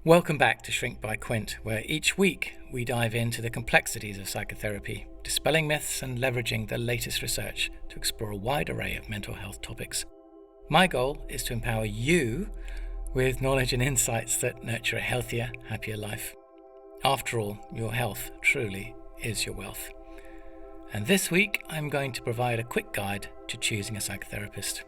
Welcome back to Shrink by Quint, where each week we dive into the complexities of psychotherapy, dispelling myths and leveraging the latest research to explore a wide array of mental health topics. My goal is to empower you with knowledge and insights that nurture a healthier, happier life. After all, your health truly is your wealth. And this week I'm going to provide a quick guide to choosing a psychotherapist.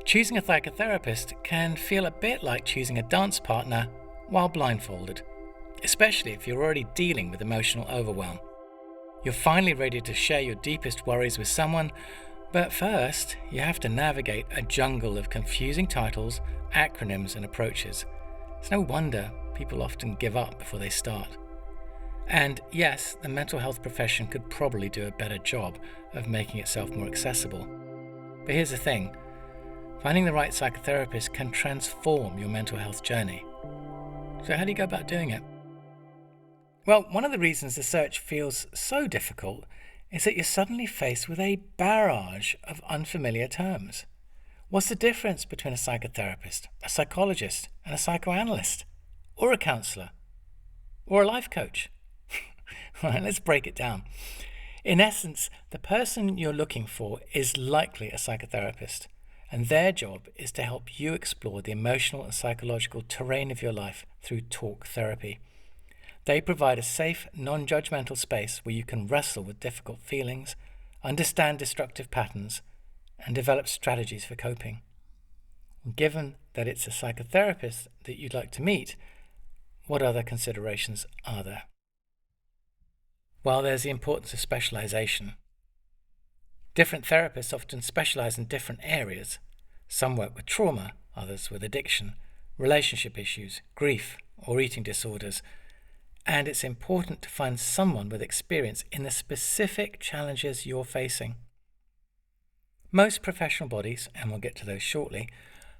Choosing a psychotherapist can feel a bit like choosing a dance partner while blindfolded, especially if you're already dealing with emotional overwhelm. You're finally ready to share your deepest worries with someone, but first you have to navigate a jungle of confusing titles, acronyms and approaches. It's no wonder people often give up before they start. And yes, the mental health profession could probably do a better job of making itself more accessible. But here's the thing. Finding the right psychotherapist can transform your mental health journey. So how do you go about doing it? Well, one of the reasons the search feels so difficult is that you're suddenly faced with a barrage of unfamiliar terms. What's the difference between a psychotherapist, a psychologist, and a psychoanalyst, or a counsellor, or a life coach? All right, let's break it down. In essence, the person you're looking for is likely a psychotherapist. And their job is to help you explore the emotional and psychological terrain of your life through talk therapy. They provide a safe, non-judgmental space where you can wrestle with difficult feelings, understand destructive patterns, and develop strategies for coping. Given that it's a psychotherapist that you'd like to meet, what other considerations are there? Well, there's the importance of specialization. Different therapists often specialize in different areas. Some work with trauma, others with addiction, relationship issues, grief, or eating disorders. And it's important to find someone with experience in the specific challenges you're facing. Most professional bodies, and we'll get to those shortly,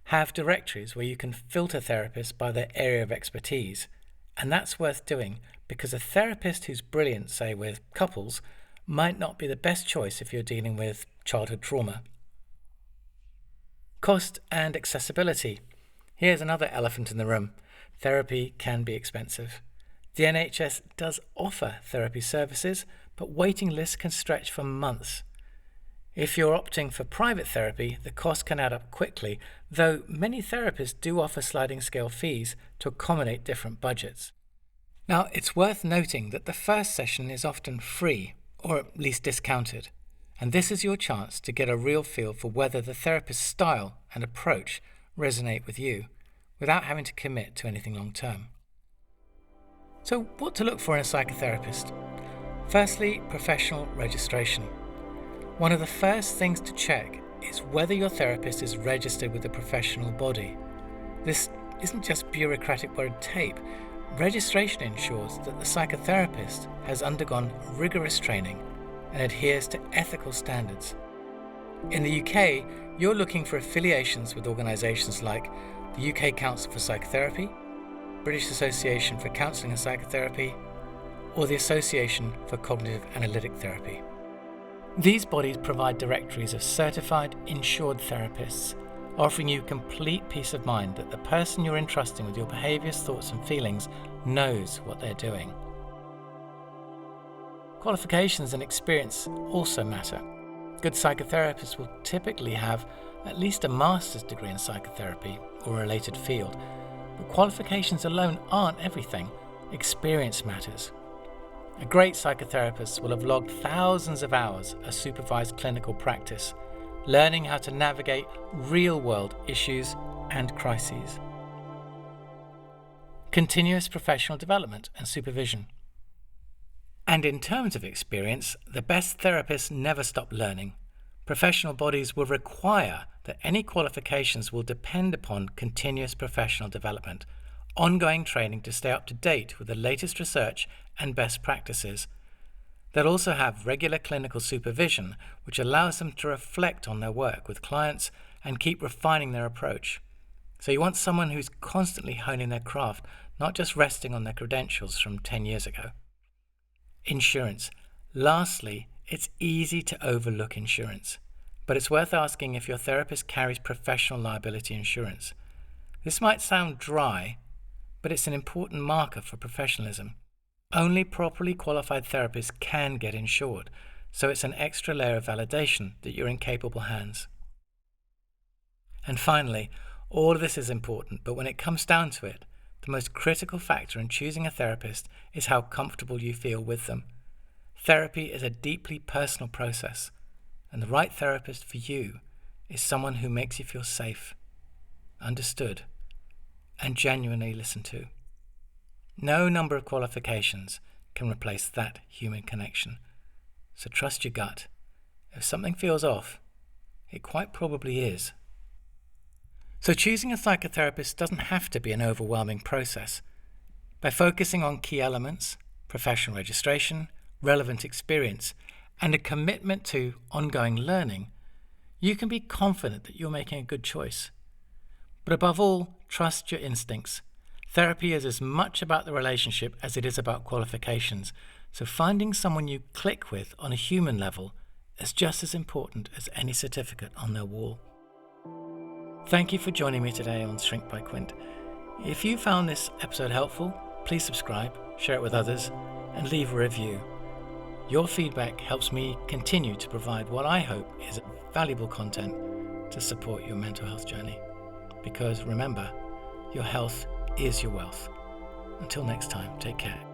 have directories where you can filter therapists by their area of expertise. And that's worth doing because a therapist who's brilliant, say, with couples, might not be the best choice if you're dealing with childhood trauma. Cost and accessibility. Here's another elephant in the room. Therapy can be expensive. The NHS does offer therapy services, but waiting lists can stretch for months. If you're opting for private therapy, the cost can add up quickly, though many therapists do offer sliding scale fees to accommodate different budgets. Now, it's worth noting that the first session is often free, or at least discounted, and this is your chance to get a real feel for whether the therapist's style and approach resonate with you, without having to commit to anything long term. So what to look for in a psychotherapist? Firstly, professional registration. One of the first things to check is whether your therapist is registered with a professional body. This isn't just bureaucratic red tape. Registration ensures that the psychotherapist has undergone rigorous training and adheres to ethical standards. In the UK, you're looking for affiliations with organisations like the UK Council for Psychotherapy, British Association for Counselling and Psychotherapy, or the Association for Cognitive Analytic Therapy. These bodies provide directories of certified, insured therapists, offering you complete peace of mind that the person you're entrusting with your behaviours, thoughts and feelings knows what they're doing. Qualifications and experience also matter. Good psychotherapists will typically have at least a master's degree in psychotherapy or a related field, but qualifications alone aren't everything. Experience matters. A great psychotherapist will have logged thousands of hours of supervised clinical practice, learning how to navigate real-world issues and crises. Continuous professional development and supervision. And in terms of experience, the best therapists never stop learning. Professional bodies will require that any qualifications will depend upon continuous professional development, ongoing training to stay up to date with the latest research and best practices. They'll also have regular clinical supervision, which allows them to reflect on their work with clients and keep refining their approach. So you want someone who's constantly honing their craft, not just resting on their credentials from 10 years ago. Insurance. Lastly, it's easy to overlook insurance, but it's worth asking if your therapist carries professional liability insurance. This might sound dry, but it's an important marker for professionalism. Only properly qualified therapists can get insured, so it's an extra layer of validation that you're in capable hands. And finally, all of this is important, but when it comes down to it, the most critical factor in choosing a therapist is how comfortable you feel with them. Therapy is a deeply personal process, and the right therapist for you is someone who makes you feel safe, understood, and genuinely listened to. No number of qualifications can replace that human connection. So trust your gut. If something feels off, it quite probably is. So choosing a psychotherapist doesn't have to be an overwhelming process. By focusing on key elements, professional registration, relevant experience, and a commitment to ongoing learning, you can be confident that you're making a good choice. But above all, trust your instincts. Therapy is as much about the relationship as it is about qualifications, so finding someone you click with on a human level is just as important as any certificate on their wall. Thank you for joining me today on Shrink by Quint. If you found this episode helpful, please subscribe, share it with others, and leave a review. Your feedback helps me continue to provide what I hope is valuable content to support your mental health journey. Because remember, your health is your wealth. Until next time, take care.